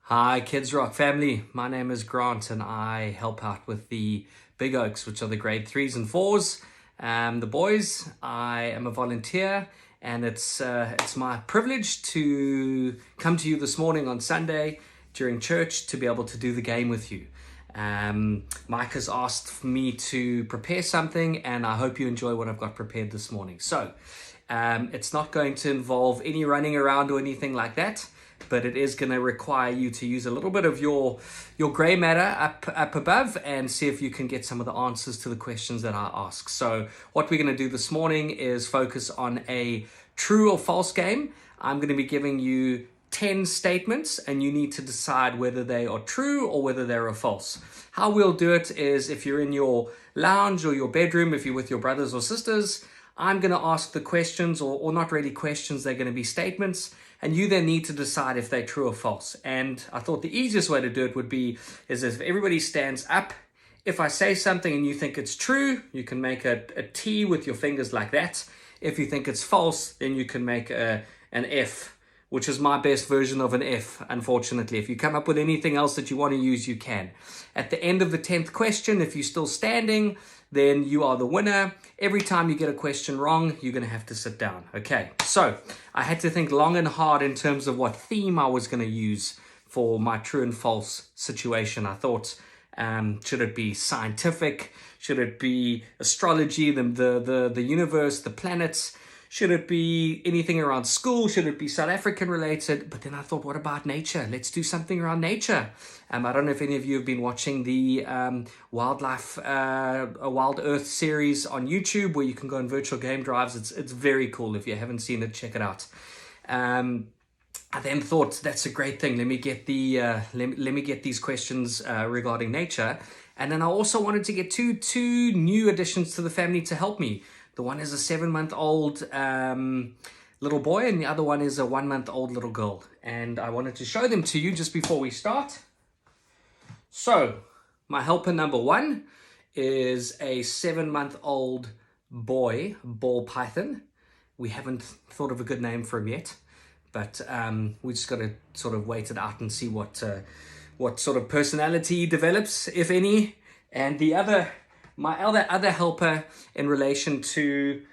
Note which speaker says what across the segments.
Speaker 1: Hi, Kids Rock family. My name is Grant and I help out with the Big Oaks, which are the grade threes and fours. The boys, I am a volunteer and it's my privilege to come to you this morning on Sunday during church to be able to do the game with you. Mike has asked me to prepare something and I hope you enjoy what I've got prepared this morning. So, it's not going to involve any running around or anything like that, but it is going to require you to use a little bit of your gray matter up above and see if you can get some of the answers to the questions that I ask. So what we're going to do this morning is focus on a true or false game. I'm going to be giving you 10 statements and you need to decide whether they are true or whether they're false. How we'll do it is if you're in your lounge or your bedroom, if you're with your brothers or sisters, I'm going to ask the questions, or not really questions, they're going to be statements, and you then need to decide if they're true or false. And I thought the easiest way to do it is if everybody stands up. If I say something and you think it's true, you can make a T with your fingers like that. If you think it's false, then you can make an F, which is my best version of an F, unfortunately. If you come up with anything else that you want to use, you can. At the end of the 10th question, if you're still standing, then you are the winner. Every time you get a question wrong, you're going to have to sit down. Okay, so I had to think long and hard in terms of what theme I was going to use for my true and false situation. I thought, should it be scientific? Should it be astrology, the universe, the planets? Should it be anything around school? Should it be South African related? But then I thought, what about nature? Let's do something around nature. I don't know if any of you have been watching the Wildlife, a Wild Earth series on YouTube where you can go on virtual game drives. It's very cool. If you haven't seen it, check it out. I then thought that's a great thing. Let me get these questions regarding nature. And then I also wanted to get two new additions to the family to help me. The one is a 7-month-old little boy, and the other one is a 1-month-old little girl. And I wanted to show them to you just before we start. So, my helper number one is a 7-month-old boy, ball python. We haven't thought of a good name for him yet, but we just got to sort of wait it out and see what sort of personality he develops, if any. And my other helper in relation to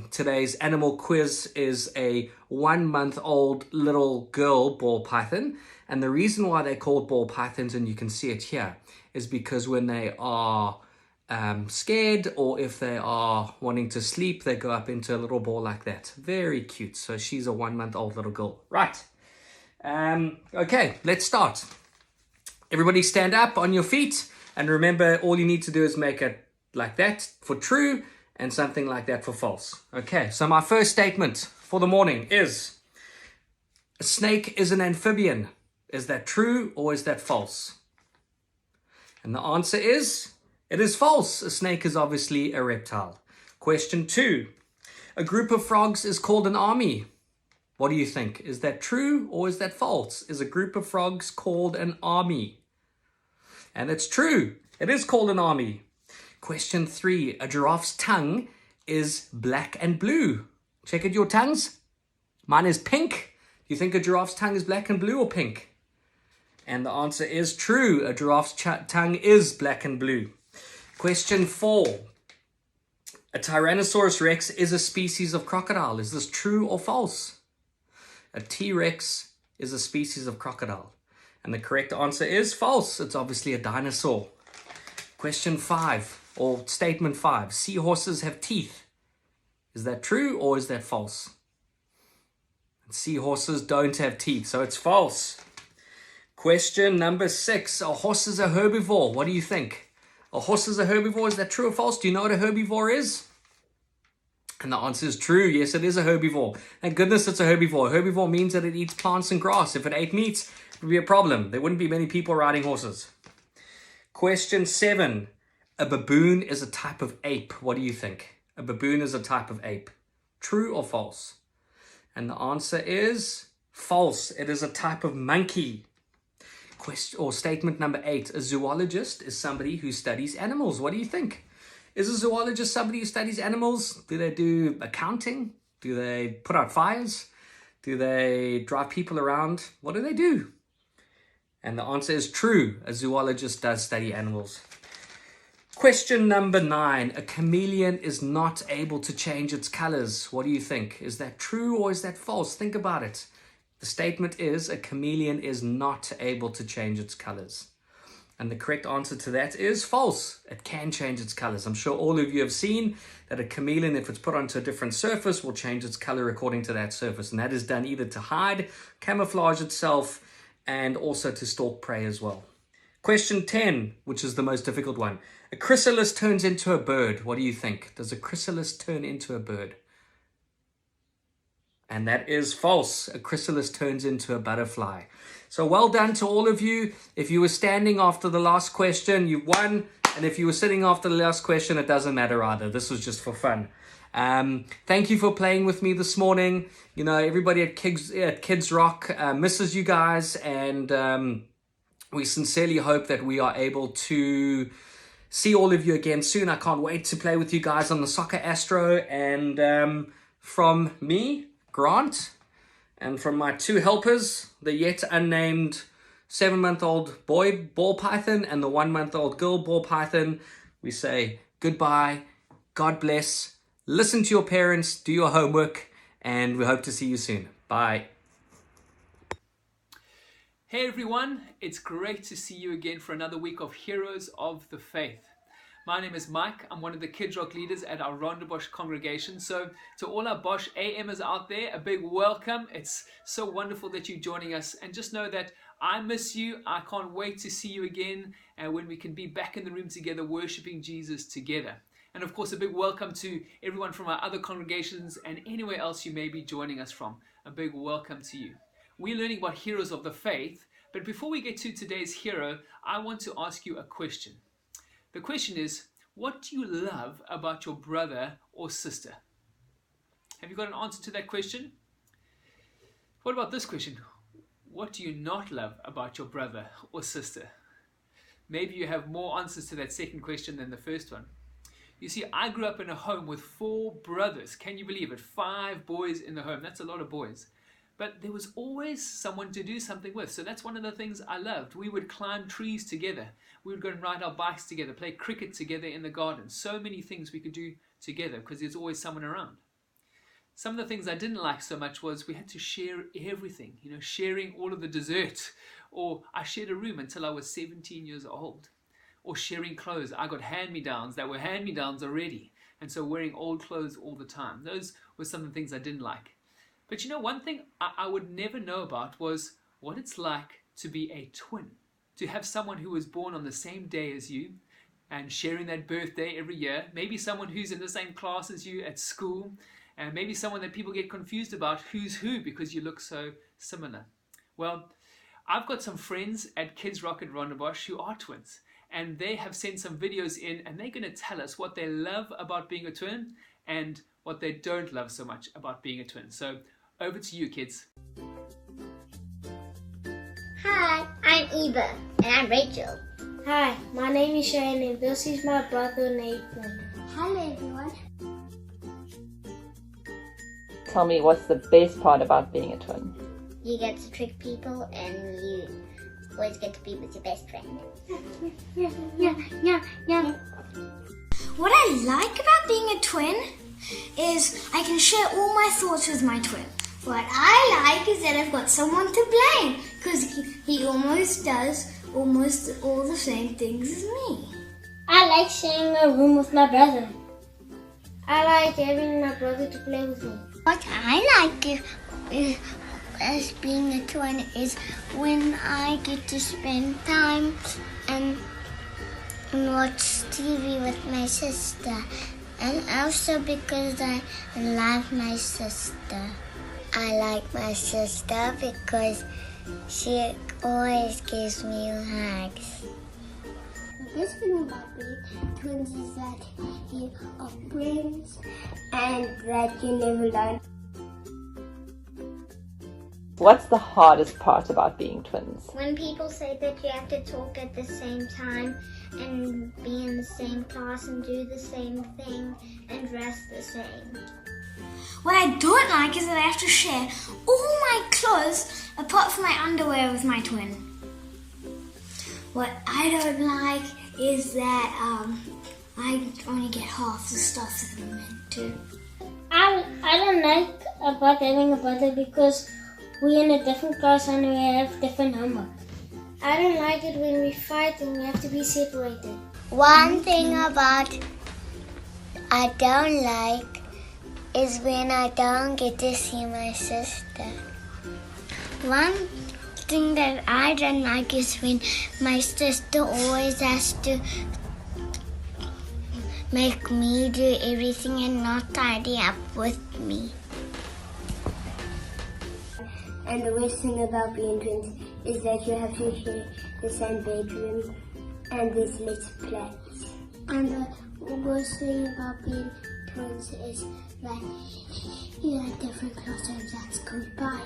Speaker 1: today's animal quiz is a 1-month-old little girl ball python. And the reason why they're called ball pythons, and you can see it here, is because when they are scared or if they are wanting to sleep, they go up into a little ball like that. Very cute. So she's a 1-month-old little girl. Right. Okay, let's start. Everybody stand up on your feet. And remember, all you need to do is make it like that for true and something like that for false. Okay, so my first statement for the morning is, a snake is an amphibian. Is that true or is that false? And the answer is, it is false. A snake is obviously a reptile. Question 2, a group of frogs is called an army. What do you think? Is that true or is that false? Is a group of frogs called an army? And it's true. It is called an army. Question 3. A giraffe's tongue is black and blue. Check out your tongues. Mine is pink. Do you think a giraffe's tongue is black and blue or pink? And the answer is true. A giraffe's tongue is black and blue. Question 4. A Tyrannosaurus rex is a species of crocodile. Is this true or false? A T-Rex is a species of crocodile. And the correct answer is false. It's obviously a dinosaur. Question 5, or statement 5. Seahorses have teeth. Is that true or is that false? Seahorses don't have teeth, so it's false. Question number 6. A horse is a herbivore. What do you think? A horse is a herbivore. Is that true or false? Do you know what a herbivore is? And the answer is true. Yes, it is a herbivore. Thank goodness it's a herbivore. A herbivore means that it eats plants and grass. If it ate meat, it would be a problem. There wouldn't be many people riding horses. Question 7. A baboon is a type of ape. What do you think? A baboon is a type of ape. True or false? And the answer is false. It is a type of monkey. Statement number 8. A zoologist is somebody who studies animals. What do you think? Is a zoologist somebody who studies animals? Do they do accounting? Do they put out fires? Do they drive people around? What do they do? And the answer is true. A zoologist does study animals. Question number 9. A chameleon is not able to change its colors. What do you think? Is that true or is that false? Think about it. The statement is a chameleon is not able to change its colors. And the correct answer to that is false. It can change its colors. I'm sure all of you have seen that a chameleon, if it's put onto a different surface, will change its color according to that surface. And that is done either to hide, camouflage itself, and also to stalk prey as well. Question 10, which is the most difficult one. A chrysalis turns into a bird. What do you think? Does a chrysalis turn into a bird? And that is false. A chrysalis turns into a butterfly. So well done to all of you. If you were standing after the last question, you won. And if you were sitting after the last question, it doesn't matter either. This was just for fun. Thank you for playing with me this morning. You know, everybody at Kids Rock misses you guys. And we sincerely hope that we are able to see all of you again soon. I can't wait to play with you guys on the Soccer Astro. And from me, Grant, and from my 2 helpers, the yet unnamed 7-month-old boy ball python and the 1-month-old girl ball python, we say goodbye, God bless, listen to your parents, do your homework, and we hope to see you soon. Bye.
Speaker 2: Hey everyone, it's great to see you again for another week of Heroes of the Faith. My name is Mike. I'm one of the Kids Rock leaders at our Rondebosch congregation. So to all our Bosch AMers out there, a big welcome. It's so wonderful that you're joining us. And just know that I miss you. I can't wait to see you again when we can be back in the room together, worshiping Jesus together. And of course, a big welcome to everyone from our other congregations and anywhere else you may be joining us from. A big welcome to you. We're learning about heroes of the faith. But before we get to today's hero, I want to ask you a question. The question is, what do you love about your brother or sister? Have you got an answer to that question? What about this question? What do you not love about your brother or sister? Maybe you have more answers to that second question than the first one. You see, I grew up in a home with 4 brothers. Can you believe it? 5 boys in the home. That's a lot of boys. But there was always someone to do something with. So that's one of the things I loved. We would climb trees together. We would go and ride our bikes together, play cricket together in the garden. So many things we could do together because there's always someone around. Some of the things I didn't like so much was we had to share everything, you know, sharing all of the dessert. Or I shared a room until I was 17 years old. Or sharing clothes. I got hand-me-downs that were hand-me-downs already. And so wearing old clothes all the time. Those were some of the things I didn't like. But you know, one thing I would never know about was what it's like to be a twin. To have someone who was born on the same day as you and sharing that birthday every year. Maybe someone who's in the same class as you at school. And maybe someone that people get confused about who's who because you look so similar. Well, I've got some friends at Kids Rock at Rondebosch who are twins. And they have sent some videos in and they're going to tell us what they love about being a twin and what they don't love so much about being a twin. So over to you, kids.
Speaker 3: Hi, I'm Eva. And I'm Rachel.
Speaker 4: Hi, my name is Shane and this is my brother Nathan.
Speaker 3: Hello everyone.
Speaker 5: Tell me, what's the best part about being a twin?
Speaker 3: You get to trick people and you always get to be with your best friend. Yeah.
Speaker 4: What I like about being a twin is I can share all my thoughts with my twin. What I like is that I've got someone to blame because he almost does almost all the same things as me.
Speaker 3: I like sharing a room with my brother.
Speaker 4: I like having my brother to play with me.
Speaker 3: What I like as being a twin is when I get to spend time and watch TV with my sister. And also because I love my sister. I like my sister because she always gives me hugs. The best thing about being twins is that you are friends and that you never learn.
Speaker 5: What's the hardest part about being twins?
Speaker 3: When people say that you have to talk at the same time and be in the same class and do the same thing and dress the same.
Speaker 4: What I don't like is that I have to share all my clothes apart from my underwear with my twin. What I don't like is that I only get half the stuff that I'm meant to.
Speaker 3: I don't like about having a brother because we're in a different class and we have different homework. I don't like it when we fight and we have to be separated. One thing about I don't like is when I don't get to see my sister. One thing that I don't like is when my sister always has to make me do everything and not tidy up with me.
Speaker 6: And the worst thing about being twins is that you have to share the same bedroom and there's less plans.
Speaker 3: And the worst thing about being twins is that you have different classrooms at school. Bye.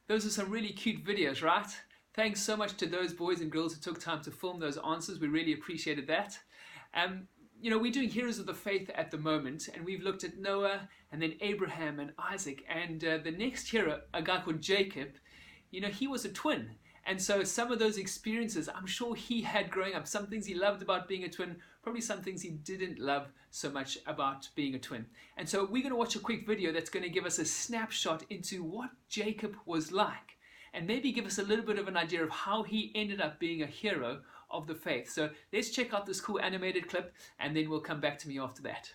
Speaker 2: Those are some really cute videos, right? Thanks so much to those boys and girls who took time to film those answers. We really appreciated that. You know, we're doing Heroes of the Faith at the moment, and we've looked at Noah and then Abraham and Isaac, and the next hero, a guy called Jacob, you know, he was a twin. And so some of those experiences, I'm sure he had growing up, some things he loved about being a twin, probably some things he didn't love so much about being a twin. And so we're going to watch a quick video that's going to give us a snapshot into what Jacob was like, and maybe give us a little bit of an idea of how he ended up being a hero of the faith. So let's check out this cool animated clip, and then we'll come back to me after that.